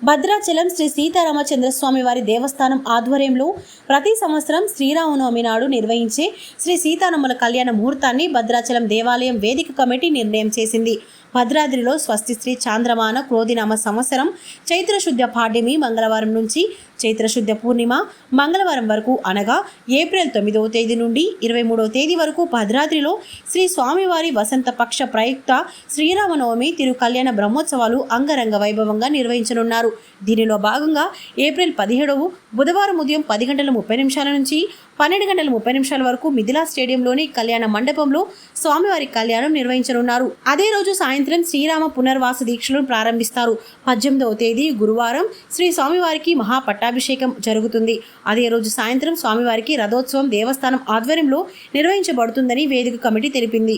భద్రాచలం శ్రీ సీతారామచంద్రస్వామి వారి దేవస్థానం ఆధ్వర్యంలో ప్రతి సంవత్సరం శ్రీరామనవమి నాడు నిర్వహించే శ్రీ సీతారాముల కళ్యాణ ముహూర్తాన్ని భద్రాచలం దేవాలయం వేదిక కమిటీ నిర్ణయం చేసింది. భద్రాద్రిలో స్వస్తి శ్రీ చాంద్రమాన క్రోధినామ సంవత్సరం చైత్రశుద్ధ పాడ్యమి మంగళవారం నుంచి చైత్రశుద్ధ పూర్ణిమ మంగళవారం వరకు అనగా ఏప్రిల్ 9వ తేదీ నుండి 23వ తేదీ వరకు భద్రాద్రిలో శ్రీ స్వామివారి వసంత పక్ష ప్రయుక్త శ్రీరామనవమి తిరు కళ్యాణ బ్రహ్మోత్సవాలు అంగరంగ వైభవంగా నిర్వహించనున్నారు. దీనిలో భాగంగా ఏప్రిల్ 17వ బుధవారం ఉదయం 10:30 నుంచి 12:30 వరకు మిథిలా స్టేడియంలోని కళ్యాణ మండపంలో స్వామివారి కళ్యాణం నిర్వహించనున్నారు. అదే రోజు సాయంత్రం శ్రీరామ పునర్వాస దీక్షలను ప్రారంభిస్తారు. 18వ తేదీ గురువారం శ్రీ స్వామివారికి మహాపట్టాభిషేకం జరుగుతుంది. అదే రోజు సాయంత్రం స్వామివారికి రథోత్సవం దేవస్థానం ఆధ్వర్యంలో నిర్వహించబడుతుందని వేదిక కమిటీ తెలిపింది.